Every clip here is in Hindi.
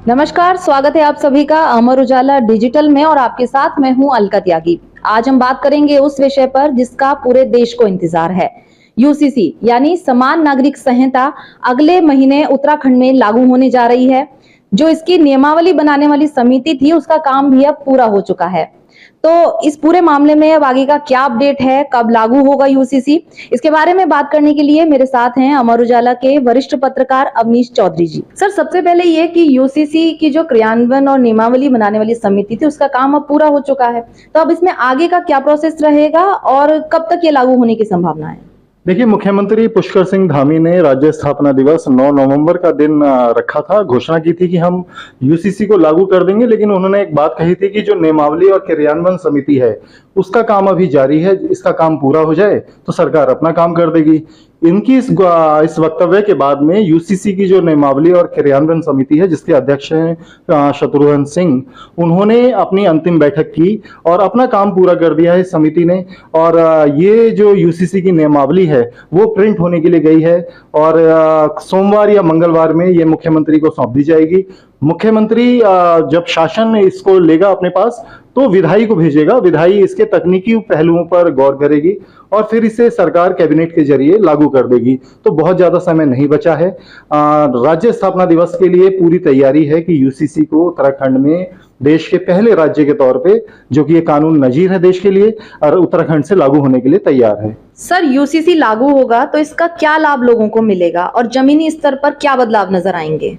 नमस्कार, स्वागत है आप सभी का अमर उजाला डिजिटल में और आपके साथ मैं हूं अलका त्यागी। आज हम बात करेंगे उस विषय पर जिसका पूरे देश को इंतजार है। यूसीसी यानी समान नागरिक संहिता अगले महीने उत्तराखंड में लागू होने जा रही है। जो इसकी नियमावली बनाने वाली समिति थी उसका काम भी अब पूरा हो चुका है। तो इस पूरे मामले में अब आगे का क्या अपडेट है, कब लागू होगा यूसीसी, इसके बारे में बात करने के लिए मेरे साथ हैं अमर उजाला के वरिष्ठ पत्रकार अवनीश चौधरी जी। सर, सबसे पहले ये कि यूसीसी की जो क्रियान्वयन और नियमावली बनाने वाली समिति थी उसका काम अब पूरा हो चुका है, तो अब इसमें आगे का क्या प्रोसेस रहेगा और कब तक ये लागू होने की संभावना है? देखिए, मुख्यमंत्री पुष्कर सिंह धामी ने राज्य स्थापना दिवस 9 नवंबर का दिन रखा था। घोषणा की थी कि हम यूसीसी को लागू कर देंगे, लेकिन उन्होंने एक बात कही थी कि जो नियमावली और क्रियान्वयन समिति है उसका काम अभी जारी है, इसका काम पूरा हो जाए तो सरकार अपना काम कर देगी। इनकी इस वक्तव्य के बाद में यूसीसी की जो नियमावली और क्रियान्वयन समिति है, जिसके अध्यक्ष हैं शत्रुघ्न सिंह, उन्होंने अपनी अंतिम बैठक की और अपना काम पूरा कर दिया है इस समिति ने। और ये जो यूसीसी की नियमावली है वो प्रिंट होने के लिए गई है और सोमवार या मंगलवार में ये मुख्यमंत्री को सौंप दी जाएगी। मुख्यमंत्री जब शासन इसको लेगा अपने पास तो विधायी को भेजेगा, विधायी इसके तकनीकी पहलुओं पर गौर करेगी और फिर इसे सरकार कैबिनेट के जरिए लागू कर देगी। तो बहुत ज्यादा समय नहीं बचा है। राज्य स्थापना दिवस के लिए पूरी तैयारी है कि यूसीसी को उत्तराखंड में देश के पहले राज्य के तौर पे, जो कि ये कानून नजीर है देश के लिए, और उत्तराखंड से लागू होने के लिए तैयार है। सर, यूसीसी लागू होगा तो इसका क्या लाभ लोगों को मिलेगा और जमीनी स्तर पर क्या बदलाव नजर आएंगे?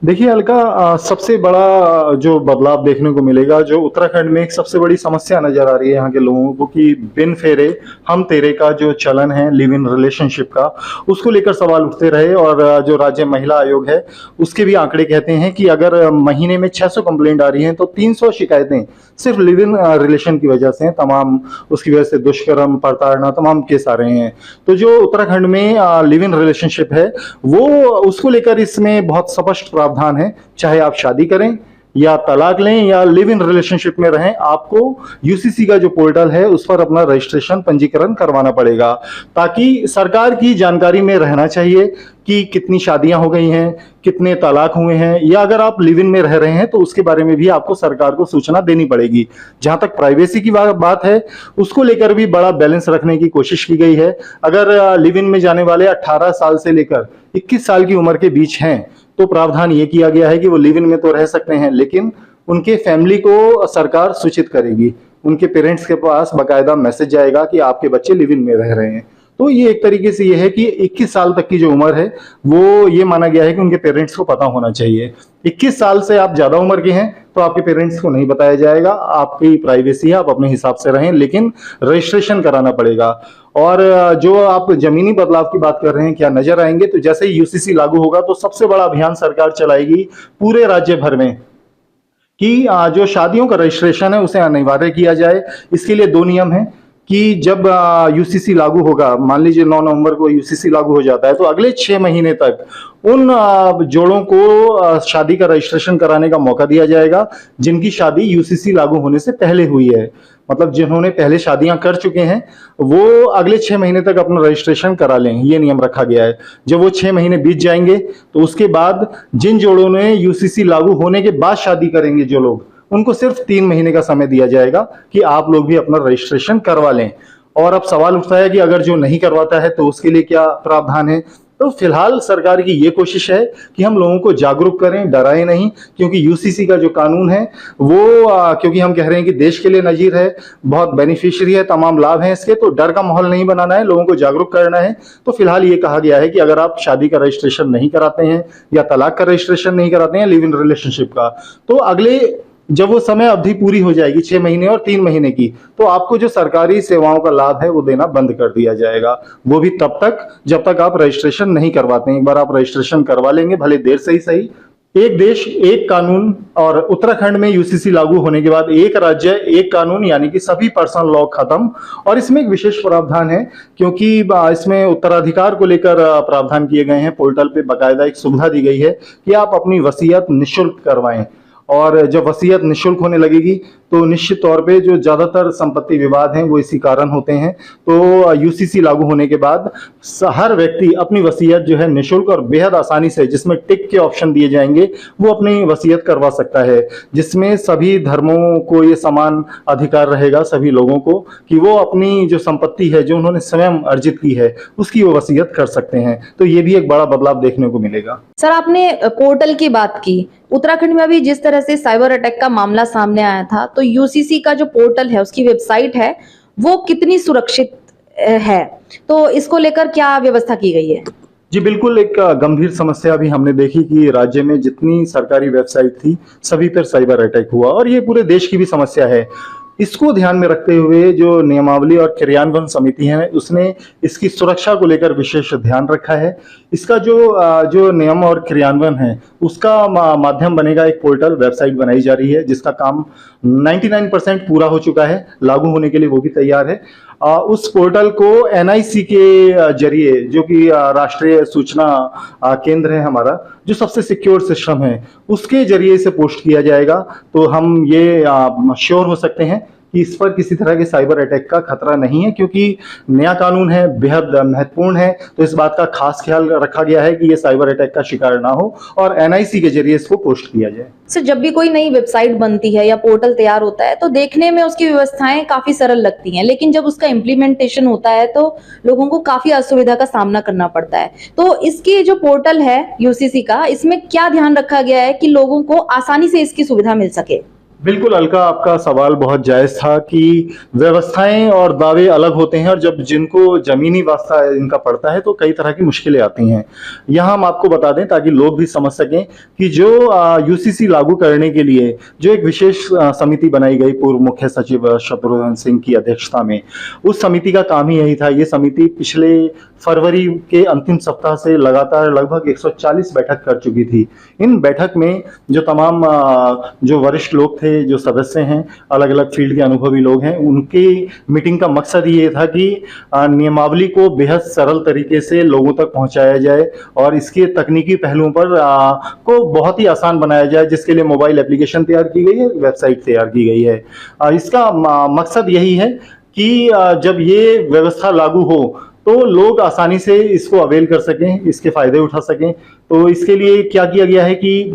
देखिए अलका, सबसे बड़ा जो बदलाव देखने को मिलेगा, जो उत्तराखंड में एक सबसे बड़ी समस्या नजर आ रही है यहाँ के लोगों को कि बिन फेरे हम तेरे का जो चलन है लिव इन रिलेशनशिप का, उसको लेकर सवाल उठते रहे। और जो राज्य महिला आयोग है उसके भी आंकड़े कहते हैं कि अगर महीने में 600 कंप्लेंट आ रही हैं तो 300 शिकायतें सिर्फ लिव इन रिलेशन की वजह से, तमाम उसकी वजह से दुष्कर्म, प्रताड़ना, तमाम केस आ रहे हैं। तो जो उत्तराखंड में लिव इन रिलेशनशिप है वो, उसको लेकर इसमें बहुत स्पष्ट प्रावधान है। चाहे आप शादी करें या तलाक लें या लिव इन रिलेशनशिप में रहें, आपको यूसीसी का जो पोर्टल है उस पर अपना रजिस्ट्रेशन, पंजीकरण करवाना पड़ेगा, ताकि सरकार की जानकारी में रहना चाहिए कि कितनी शादियां हो गई हैं, कितने तलाक हुए हैं, या अगर आप लिव इन में रह रहे हैं तो उसके बारे में भी आपको सरकार को सूचना देनी पड़ेगी। जहां तक प्राइवेसी की बात है उसको लेकर भी बड़ा बैलेंस रखने की कोशिश की गई है। अगर लिव इन में जाने वाले 18 साल से लेकर 21 साल की उम्र के बीच हैं तो प्रावधान ये किया गया है कि वो लिव इन में तो रह सकते हैं, लेकिन उनके फैमिली को सरकार सूचित करेगी। उनके पेरेंट्स के पास बाकायदा मैसेज जाएगा कि आपके बच्चे लिव इन में रह रहे हैं। तो ये एक तरीके से ये है कि 21 साल तक की जो उम्र है वो ये माना गया है कि उनके पेरेंट्स को पता होना चाहिए। 21 साल से आप ज्यादा उम्र के हैं तो आपके पेरेंट्स को नहीं बताया जाएगा, आपकी प्राइवेसी है, आप अपने हिसाब से रहें, लेकिन रजिस्ट्रेशन कराना पड़ेगा। और जो आप जमीनी बदलाव की बात कर रहे हैं क्या नजर आएंगे, तो जैसे ही यूसीसी लागू होगा तो सबसे बड़ा अभियान सरकार चलाएगी पूरे राज्य भर में कि जो शादियों का रजिस्ट्रेशन है उसे अनिवार्य किया जाए। इसके लिए 2 नियम हैं कि जब यूसीसी लागू होगा, मान लीजिए 9 नवंबर को यूसीसी लागू हो जाता है, तो अगले 6 महीने तक उन जोड़ों को शादी का रजिस्ट्रेशन कराने का मौका दिया जाएगा जिनकी शादी यूसीसी लागू होने से पहले हुई है। मतलब जिन्होंने पहले शादियां कर चुके हैं वो अगले 6 महीने तक अपना रजिस्ट्रेशन करा लें, ये नियम रखा गया है। जब वो 6 महीने बीत जाएंगे तो उसके बाद जिन जोड़ों ने यूसीसी लागू होने के बाद शादी करेंगे, जो लोग, उनको सिर्फ 3 महीने का समय दिया जाएगा कि आप लोग भी अपना रजिस्ट्रेशन करवा लें। और अब सवाल उठता है कि अगर जो नहीं करवाता है तो उसके लिए क्या प्रावधान है। तो फिलहाल सरकार की ये कोशिश है कि हम लोगों को जागरूक करें, डराएं नहीं, क्योंकि यूसीसी का जो कानून है वो क्योंकि हम कह रहे हैं कि देश के लिए नजीर है, बहुत बेनिफिशियरी है, तमाम लाभ हैं इसके, तो डर का माहौल नहीं बनाना है, लोगों को जागरूक करना है। तो फिलहाल ये कहा गया है कि अगर आप शादी का रजिस्ट्रेशन नहीं कराते हैं या तलाक का रजिस्ट्रेशन नहीं कराते हैं, लिव इन रिलेशनशिप का, तो अगले जब वो समय अवधि पूरी हो जाएगी 6 महीने और 3 महीने की, तो आपको जो सरकारी सेवाओं का लाभ है वो देना बंद कर दिया जाएगा। वो भी तब तक जब तक आप रजिस्ट्रेशन नहीं करवाते हैं। एक बार आप रजिस्ट्रेशन करवा लेंगे, भले देर से ही सही। एक देश एक कानून, और उत्तराखंड में यूसीसी लागू होने के बाद एक राज्य एक कानून, यानी कि सभी पर्सनल लॉ खत्म। और इसमें एक विशेष प्रावधान है क्योंकि इसमें उत्तराधिकार को लेकर प्रावधान किए गए हैं। पोर्टल पे बाकायदा एक सुविधा दी गई है कि आप अपनी वसीयत निःशुल्क करवाएं, और जब वसीयत निःशुल्क होने लगेगी तो निश्चित तौर पे जो ज्यादातर संपत्ति विवाद हैं वो इसी कारण होते हैं। तो यूसीसी लागू होने के बाद हर व्यक्ति अपनी वसीयत जो है निःशुल्क और बेहद आसानी से, जिसमें टिक के ऑप्शन दिए जाएंगे, वो अपनी वसीयत करवा सकता है, जिसमें सभी धर्मों को ये समान अधिकार रहेगा, सभी लोगों को, कि वो अपनी जो संपत्ति है जो उन्होंने स्वयं अर्जित की है उसकी वो वसीयत कर सकते हैं। तो ये भी एक बड़ा बदलाव देखने को मिलेगा। सर, आपने पोर्टल की बात की। उत्तराखंड में अभी जिस तरह से साइबर अटैक का मामला सामने आया था, तो यूसीसी का जो पोर्टल है, उसकी वेबसाइट है, वो कितनी सुरक्षित है? तो इसको लेकर क्या व्यवस्था की गई है? जी बिल्कुल, एक गंभीर समस्या भी हमने देखी कि राज्य में जितनी सरकारी वेबसाइट थी सभी पर साइबर अटैक हुआ, और ये पूरे देश की भी समस्या है। इसको ध्यान में रखते हुए जो नियमावली और क्रियान्वयन समिति है उसने इसकी सुरक्षा को लेकर विशेष ध्यान रखा है। इसका जो नियम और क्रियान्वयन है उसका माध्यम बनेगा एक पोर्टल, वेबसाइट बनाई जा रही है जिसका काम 99% पूरा हो चुका है, लागू होने के लिए वो भी तैयार है। उस पोर्टल को एनआईसी के जरिए, जो कि राष्ट्रीय सूचना केंद्र है हमारा, जो सबसे सिक्योर सिस्टम है, उसके जरिए से पोस्ट किया जाएगा। तो हम ये श्योर हो सकते हैं कि इस पर किसी तरह के साइबर अटैक का खतरा नहीं है, क्योंकि नया कानून है, बेहद महत्वपूर्ण है। तो इस बात का खास ख्याल रखा गया है कि ये साइबर अटैक का शिकार ना हो और एनआईसी के जरिए इसको पोस्ट किया जाए। सर, जब भी कोई नई वेबसाइट बनती है या पोर्टल तैयार होता है तो देखने में उसकी व्यवस्थाएं काफी सरल लगती हैं, लेकिन जब उसका इम्प्लीमेंटेशन होता है तो लोगों को काफी असुविधा का सामना करना पड़ता है। तो इसकी जो पोर्टल है यूसीसी का, इसमें क्या ध्यान रखा गया है कि लोगों को आसानी से इसकी सुविधा मिल सके? बिल्कुल अलका, आपका सवाल बहुत जायज था कि व्यवस्थाएं और दावे अलग होते हैं, और जब जिनको जमीनी वास्ता इनका पड़ता है तो कई तरह की मुश्किलें आती हैं। यहाँ हम आपको बता दें ताकि लोग भी समझ सकें कि जो यूसीसी लागू करने के लिए जो एक विशेष समिति बनाई गई पूर्व मुख्य सचिव शत्रुघ्न सिंह की अध्यक्षता में, उस समिति का काम ही यही था। ये समिति पिछले फरवरी के अंतिम सप्ताह से लगातार लगभग 140 बैठक कर चुकी थी। इन बैठक में जो तमाम जो वरिष्ठ लोग थे, जो सदस्य हैं, अलग अलग फील्ड के अनुभवी लोग हैं, उनकी मीटिंग का मकसद ये था कि नियमावली को बेहद सरल तरीके से लोगों तक पहुंचाया जाए और इसके तकनीकी पहलुओं पर को बहुत ही आसान बनाया जाए, जिसके लिए मोबाइल एप्लीकेशन तैयार की गई है, वेबसाइट तैयार की गई है। इसका मकसद यही है कि जब ये व्यवस्था लागू हो तो लोग आसानी से इसको अवेल कर सकें, इसके फायदे उठा सकें। तो इसके लिए क्या किया गया है कि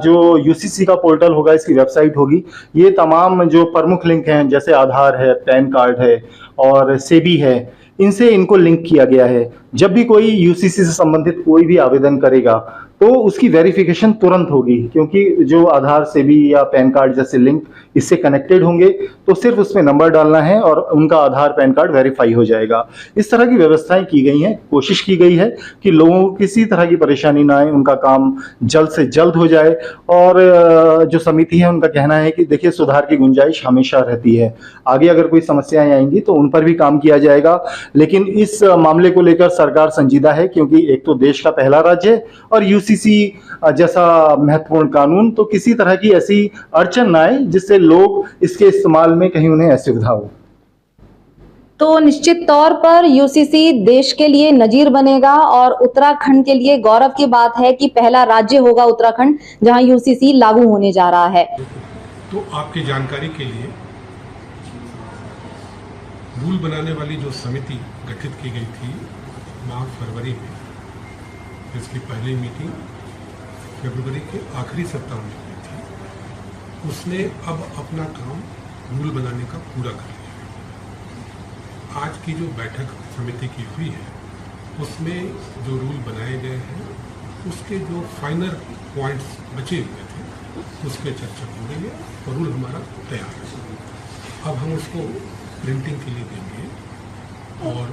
जो यूसीसी का पोर्टल होगा, इसकी वेबसाइट होगी, ये तमाम जो प्रमुख लिंक हैं, जैसे आधार है, पैन कार्ड है और सेबी है, इनसे इनको लिंक किया गया है। जब भी कोई यूसीसी से संबंधित कोई भी आवेदन करेगा तो उसकी वेरिफिकेशन तुरंत होगी, क्योंकि जो आधार, सेबी या पैन कार्ड जैसे लिंक इससे कनेक्टेड होंगे तो सिर्फ उसमें नंबर डालना है और उनका आधार पैन कार्ड वेरीफाई हो जाएगा। इस तरह की व्यवस्थाएं की गई हैं। कोशिश की गई है कि लोगों को किसी तरह की परेशानी ना आए, उनका काम जल्द से जल्द हो जाए। और जो समिति है उनका कहना है कि देखिए, सुधार की गुंजाइश हमेशा रहती है, आगे अगर कोई समस्याएं आएंगी तो उन पर भी काम किया जाएगा। लेकिन इस मामले को लेकर सरकार संजीदा है, क्योंकि एक तो देश का पहला राज्य है और यूसीसी जैसा महत्वपूर्ण कानून, तो किसी तरह की ऐसी अड़चन ना आए जिससे लोग इसके इस्तेमाल में कहीं उन्हें असुविधा हो। तो निश्चित तौर पर यूसीसी देश के लिए नजीर बनेगा और उत्तराखंड के लिए गौरव की बात है कि पहला राज्य होगा उत्तराखंड जहां यूसीसी लागू होने जा रहा है। तो आपकी जानकारी के लिए, रूल बनाने वाली जो समिति गठित की गई थी माह फरवरी में, इसकी पहली मीटिंग फरवरी के आखिरी सप्ताह में हुई थी, उसने अब अपना काम रूल बनाने का पूरा कर लिया। आज की जो बैठक समिति की हुई है उसमें जो रूल बनाए गए हैं उसके जो फाइनल पॉइंट्स बचे हुए थे उस पर चर्चा हो रही है और रूल हमारा तैयार है। अब हम उसको प्रिंटिंग के लिए देंगे और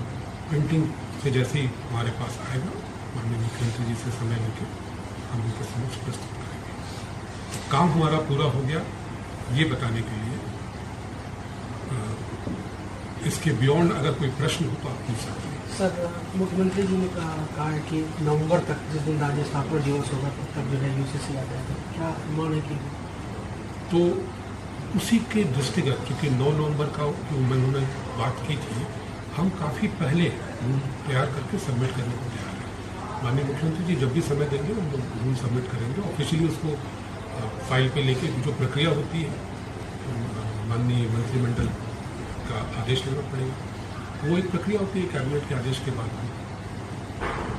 प्रिंटिंग से जैसे ही हमारे पास आएगा माननीय मुख्यमंत्री जी से समय लेकर हम उनके समक्ष प्रस्तुत करेंगे। तो काम हमारा पूरा हो गया ये बताने के लिए। इसके बियॉन्ड अगर कोई प्रश्न हो तो आप पूछ सकते हैं। सर, मुख्यमंत्री जी ने कहा है कि नवंबर तक, जिस दिन राज्य स्थापना दिवस होगा, तब तक जो है यूसीसी आ जाएगा। क्या मान है कि तो उसी के दृष्टिगत, क्योंकि 9 नवंबर का जो उन्होंने बात की थी, हम काफ़ी पहले तैयार करके सबमिट करने को तैयार हैं। माननीय मुख्यमंत्री जी जब भी समय देंगे हम रूल सबमिट करेंगे, ऑफिशियली उसको फाइल पे लेके जो प्रक्रिया होती है माननीय मंत्रिमंडल का आदेश लेना पड़ेगा। वो एक प्रक्रिया होती है, कैबिनेट के आदेश के बाद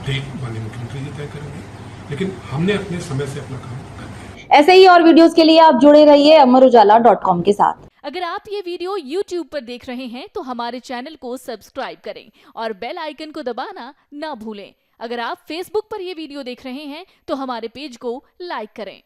डेट माननीय मुख्यमंत्री जी तय करेंगे, लेकिन हमने अपने समय से अपना काम कर दिया। ऐसे ही और वीडियोस के लिए आप जुड़े रहिए अमरुजाला.com के साथ। अगर आप ये वीडियो YouTube पर देख रहे हैं तो हमारे चैनल को सब्सक्राइब करें और बेल आइकन को दबाना ना भूलें। अगर आप Facebook पर ये वीडियो देख रहे हैं तो हमारे पेज को लाइक करें।